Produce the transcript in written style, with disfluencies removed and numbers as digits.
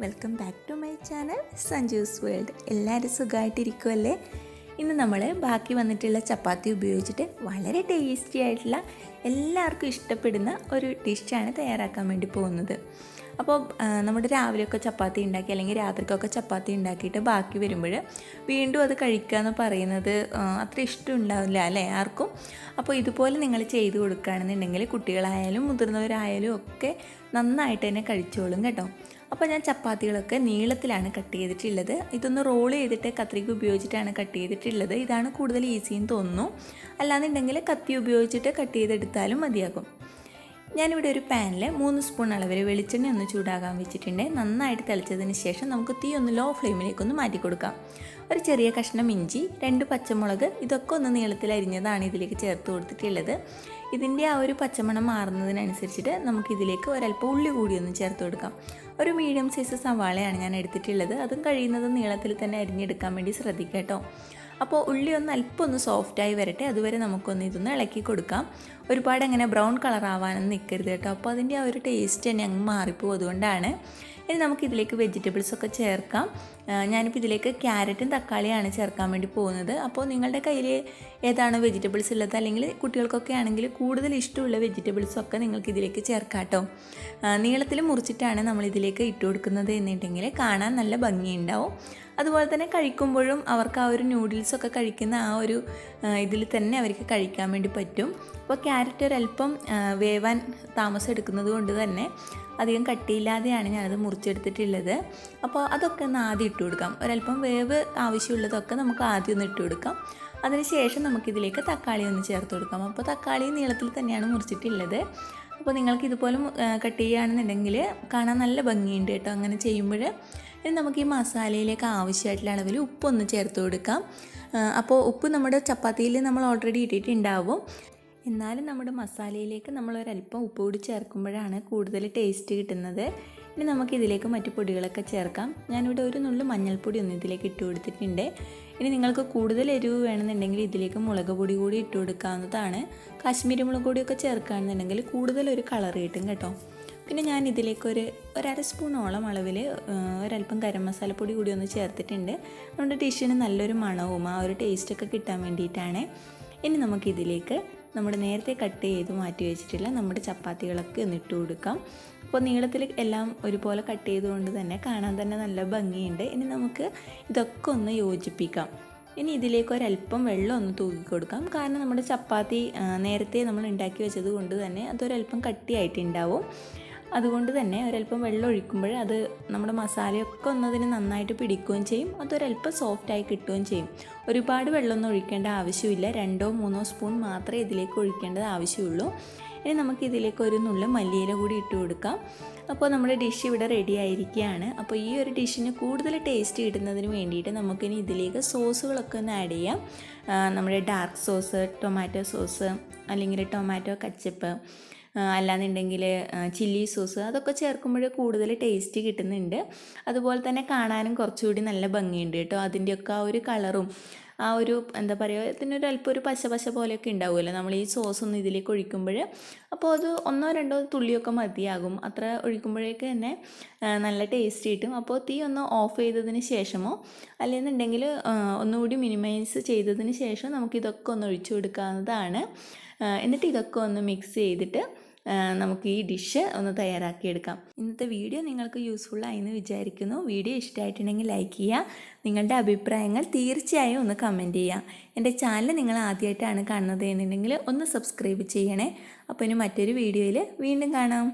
Welcome back to my channel Sanju's world. എല്ലാവരും സുഖമായിട്ടിരിക്കുമല്ലേ? ഇന്ന് നമ്മൾ ബാക്കി വന്നിട്ടുള്ള ചപ്പാത്തി ഉപയോഗിച്ചിട്ട് വളരെ ടേസ്റ്റി ആയിട്ടുള്ള എല്ലാവർക്കും ഇഷ്ടപ്പെടുന്ന ഒരു ഡിഷാണ് തയ്യാറാക്കാൻ വേണ്ടി പോകുന്നത്. അപ്പോൾ നമ്മുടെ രാവിലെയൊക്കെ ചപ്പാത്തി ഉണ്ടാക്കി അല്ലെങ്കിൽ രാത്രിക്കൊക്കെ ചപ്പാത്തി ഉണ്ടാക്കിയിട്ട് ബാക്കി വരുമ്പോൾ വീണ്ടും അത് കഴിക്കുക എന്ന് പറയുന്നത് അത്ര ഇഷ്ടമുണ്ടാവില്ല അല്ലേ ആർക്കും. അപ്പോൾ ഇതുപോലെ നിങ്ങൾ ചെയ്ത് കൊടുക്കുകയാണെന്നുണ്ടെങ്കിൽ കുട്ടികളായാലും മുതിർന്നവരായാലും ഒക്കെ നന്നായിട്ട് തന്നെ കഴിച്ചോളും കേട്ടോ. അപ്പോൾ ഞാൻ ചപ്പാത്തികളൊക്കെ നീളത്തിലാണ് കട്ട് ചെയ്തിട്ടുള്ളത്. ഇതൊന്ന് റോൾ ചെയ്തിട്ട് കത്രിക ഉപയോഗിച്ചിട്ടാണ് കട്ട് ചെയ്തിട്ടുള്ളത്. ഇതാണ് കൂടുതൽ ഈസിയെന്ന് തോന്നുന്നു. അല്ലാന്നുണ്ടെങ്കിൽ കത്തി ഉപയോഗിച്ചിട്ട് കട്ട് ചെയ്തെടുത്താലും മതിയാകും. ഞാനിവിടെ ഒരു പാനിൽ 3 സ്പൂൺ അളവിൽ വെളിച്ചെണ്ണ ഒന്ന് ചൂടാകാൻ വെച്ചിട്ടുണ്ട്. നന്നായിട്ട് തിളച്ചതിന് ശേഷം നമുക്ക് തീ ഒന്ന് ലോ ഫ്ലെയിമിലേക്കൊന്ന് മാറ്റി കൊടുക്കാം. ഒരു ചെറിയ കഷ്ണം ഇഞ്ചി, 2 പച്ചമുളക്, ഇതൊക്കെ ഒന്ന് നീളത്തിൽ അരിഞ്ഞതാണ് ഇതിലേക്ക് ചേർത്ത് കൊടുത്തിട്ടുള്ളത്. ഇതിൻ്റെ ആ ഒരു പച്ചമണം മാറുന്നതിനനുസരിച്ചിട്ട് നമുക്കിതിലേക്ക് ഒരല്പം ഉള്ളി കൂടി ഒന്ന് ചേർത്ത് കൊടുക്കാം. ഒരു മീഡിയം സൈസ് സവാളയാണ് ഞാൻ എടുത്തിട്ടുള്ളത്. അതും കഴിയുന്നത് നീളത്തിൽ തന്നെ അരിഞ്ഞെടുക്കാൻ വേണ്ടി ശ്രദ്ധിക്കാം കേട്ടോ. അപ്പോൾ ഉള്ളി ഒന്ന് അല്പം ഒന്ന് സോഫ്റ്റായി വരട്ടെ, അതുവരെ നമുക്കൊന്ന് ഇതൊന്ന് ഇളക്കി കൊടുക്കാം. ഒരുപാട് അങ്ങനെ ബ്രൗൺ കളർ ആവാനൊന്നും നിൽക്കരുത് കേട്ടോ. അപ്പോൾ അതിൻ്റെ ആ ഒരു ടേസ്റ്റ് തന്നെ അങ്ങ് മാറിപ്പോകും. അതുകൊണ്ടാണ്. ഇനി നമുക്കിതിലേക്ക് വെജിറ്റബിൾസൊക്കെ ചേർക്കാം. ഞാനിപ്പോൾ ഇതിലേക്ക് ക്യാരറ്റും തക്കാളിയാണ് ചേർക്കാൻ വേണ്ടി പോകുന്നത്. അപ്പോൾ നിങ്ങളുടെ കയ്യിൽ ഏതാണ് വെജിറ്റബിൾസ് ഉള്ളത്, അല്ലെങ്കിൽ കുട്ടികൾക്കൊക്കെ ആണെങ്കിൽ കൂടുതൽ ഇഷ്ടമുള്ള വെജിറ്റബിൾസൊക്കെ നിങ്ങൾക്ക് ഇതിലേക്ക് ചേർക്കാം കേട്ടോ. നീളത്തിൽ മുറിച്ചിട്ടാണ് നമ്മളിതിലേക്ക് ഇട്ട് കൊടുക്കുന്നത് എന്നുണ്ടെങ്കിൽ കാണാൻ നല്ല ഭംഗിയുണ്ടാവും. അതുപോലെ തന്നെ കഴിക്കുമ്പോഴും അവർക്ക് ആ ഒരു നൂഡിൽസൊക്കെ കഴിക്കുന്ന ആ ഒരു ഇതിൽ തന്നെ അവർക്ക് കഴിക്കാൻ വേണ്ടി പറ്റും. അപ്പോൾ ക്യാരറ്റ് ഒരല്പം വേവാൻ താമസം എടുക്കുന്നത് കൊണ്ട് തന്നെ അധികം കട്ടിയില്ലാതെയാണ് ഞാനത് മുറിച്ചെടുത്തിട്ടുള്ളത്. അപ്പോൾ അതൊക്കെ ഒന്ന് ആദ്യം ഇട്ട് കൊടുക്കാം. ഒരല്പം വേവ് ആവശ്യമുള്ളതൊക്കെ നമുക്ക് ആദ്യം ഒന്ന് ഇട്ട് കൊടുക്കാം. അതിനുശേഷം നമുക്കിതിലേക്ക് തക്കാളി ഒന്ന് ചേർത്ത് കൊടുക്കാം. അപ്പോൾ തക്കാളി നീളത്തിൽ തന്നെയാണ് മുറിച്ചിട്ടുള്ളത്. അപ്പോൾ നിങ്ങൾക്ക് ഇതുപോലെ കട്ട് ചെയ്യുകയാണെന്നുണ്ടെങ്കിൽ കാണാൻ നല്ല ഭംഗിയുണ്ട് കേട്ടോ അങ്ങനെ ചെയ്യുമ്പോൾ. ഇനി നമുക്ക് ഈ മസാലയിലേക്ക് ആവശ്യമായിട്ടുള്ള അളവിൽ ഉപ്പൊന്ന് ചേർത്ത് കൊടുക്കാം. അപ്പോൾ ഉപ്പ് നമ്മുടെ ചപ്പാത്തിയിൽ നമ്മൾ ഓൾറെഡി ഇട്ടിട്ടുണ്ടാവും. എന്നാലും നമ്മുടെ മസാലയിലേക്ക് നമ്മൾ ഒരല്പം ഉപ്പ് കൂടി ചേർക്കുമ്പോഴാണ് കൂടുതൽ ടേസ്റ്റ് കിട്ടുന്നത്. ഇനി നമുക്കിതിലേക്ക് മറ്റു പൊടികളൊക്കെ ചേർക്കാം. ഞാനിവിടെ ഒരു നുള്ളു മഞ്ഞൾപ്പൊടി ഒന്ന് ഇതിലേക്ക് ഇട്ട് കൊടുത്തിട്ടുണ്ട്. ഇനി നിങ്ങൾക്ക് കൂടുതൽ എരിവ് വേണമെന്നുണ്ടെങ്കിൽ ഇതിലേക്ക് മുളക് പൊടി കൂടി ഇട്ട് കൊടുക്കാവുന്നതാണ്. കാശ്മീരി മുളക് പൊടിയൊക്കെ ചേർക്കുകയാണെന്നുണ്ടെങ്കിൽ കൂടുതലൊരു കളർ കിട്ടും കേട്ടോ. പിന്നെ ഞാൻ ഇതിലേക്ക് ഒരു അര സ്പൂണോളം അളവിൽ ഒരല്പം ഗരം മസാലപ്പൊടി കൂടി ഒന്ന് ചേർത്തിട്ടുണ്ട്. നമ്മുടെ ഡിഷിന് നല്ലൊരു മണവും ആ ഒരു ടേസ്റ്റൊക്കെ കിട്ടാൻ വേണ്ടിയിട്ടാണ്. ഇനി നമുക്കിതിലേക്ക് നമ്മൾ നേരത്തെ കട്ട് ചെയ്ത് മാറ്റി വെച്ചിട്ടുള്ള നമ്മുടെ ചപ്പാത്തികളൊക്കെ ഒന്ന് ഇട്ട് കൊടുക്കാം. അപ്പോൾ നീളത്തിൽ എല്ലാം ഒരുപോലെ കട്ട് ചെയ്തുകൊണ്ട് തന്നെ കാണാൻ തന്നെ നല്ല ഭംഗിയുണ്ട്. ഇനി നമുക്ക് ഇതൊക്കെ ഒന്ന് യോജിപ്പിക്കാം. ഇനി ഇതിലേക്ക് ഒരല്പം വെള്ളം ഒന്ന് തൂക്കി കൊടുക്കാം. കാരണം നമ്മുടെ ചപ്പാത്തി നേരത്തെ നമ്മൾ ഉണ്ടാക്കി വെച്ചത് കൊണ്ട് തന്നെ അതൊരല്പം കട്ടിയായിട്ടുണ്ടാവും. അതുകൊണ്ട് തന്നെ ഒരല്പം വെള്ളം ഒഴിക്കുമ്പോൾ അത് നമ്മുടെ മസാലയൊക്കെ ഒന്നതിന് നന്നായിട്ട് പിടിക്കുകയും ചെയ്യും. അതൊരല്പം സോഫ്റ്റായി കിട്ടുകയും ചെയ്യും. ഒരുപാട് വെള്ളമൊന്നും ഒഴിക്കേണ്ട ആവശ്യമില്ല. 2-3 സ്പൂൺ മാത്രമേ ഇതിലേക്ക് ഒഴിക്കേണ്ടത് ആവശ്യമുള്ളൂ. ഇനി നമുക്ക് ഇതിലേക്ക് ഒരു നുള്ളു മല്ലിയില കൂടി ഇട്ട് കൊടുക്കാം. അപ്പോൾ നമ്മുടെ ഡിഷ് ഇവിടെ റെഡി ആയിരിക്കുകയാണ്. അപ്പോൾ ഈ ഒരു ഡിഷിന് കൂടുതൽ ടേസ്റ്റ് കിട്ടുന്നതിന് വേണ്ടിയിട്ട് നമുക്കിനി ഇതിലേക്ക് സോസുകളൊക്കെ ഒന്ന് ആഡ് ചെയ്യാം. നമ്മുടെ ഡാർക്ക് സോസ്, ടൊമാറ്റോ സോസ്, അല്ലെങ്കിൽ ടൊമാറ്റോ കച്ചപ്പ്, അല്ലാന്നുണ്ടെങ്കിൽ ചില്ലി സോസ്, അതൊക്കെ ചേർക്കുമ്പോൾ കൂടുതൽ ടേസ്റ്റ് കിട്ടുന്നുണ്ട്. അതുപോലെ തന്നെ കാണാനും കുറച്ചുകൂടി നല്ല ഭംഗിയുണ്ട് കേട്ടോ. അതിൻ്റെയൊക്കെ ആ ഒരു കളറും ആ ഒരു എന്താ പറയുക, ഇതിനൊരു അല്പം ഒരു പശ പോലെയൊക്കെ ഉണ്ടാവുമല്ലോ നമ്മൾ ഈ സോസ് ഒന്ന് ഇതിലേക്ക് ഒഴിക്കുമ്പോൾ. അപ്പോൾ അത് 1-2 തുള്ളിയൊക്കെ മതിയാകും. അത്ര ഒഴിക്കുമ്പോഴേക്ക് തന്നെ നല്ല ടേസ്റ്റ് കിട്ടും. അപ്പോൾ തീ ഒന്ന് ഓഫ് ചെയ്തതിന് ശേഷമോ അല്ലെന്നുണ്ടെങ്കിൽ ഒന്നുകൂടി മിനിമൈസ് ചെയ്തതിന് ശേഷം നമുക്കിതൊക്കെ ഒന്ന് ഒഴിച്ചു കൊടുക്കാവുന്നതാണ്. എന്നിട്ട് ഇതൊക്കെ ഒന്ന് മിക്സ് ചെയ്തിട്ട് നമുക്ക് ഈ ഡിഷ് ഒന്ന് തയ്യാറാക്കിയെടുക്കാം. ഇന്നത്തെ വീഡിയോ നിങ്ങൾക്ക് യൂസ്ഫുള്ളായി എന്ന് വിചാരിക്കുന്നു. വീഡിയോ ഇഷ്ടമായിട്ടുണ്ടെങ്കിൽ ലൈക്ക് ചെയ്യുക. നിങ്ങളുടെ അഭിപ്രായങ്ങൾ തീർച്ചയായും ഒന്ന് കമൻറ്റ് ചെയ്യുക. എൻ്റെ ചാനൽ നിങ്ങൾ ആദ്യമായിട്ടാണ് കാണുന്നത് എന്നുണ്ടെങ്കിൽ ഒന്ന് സബ്സ്ക്രൈബ് ചെയ്യണേ. അപ്പോൾ ഇനി മറ്റൊരു വീഡിയോയിൽ വീണ്ടും കാണാം.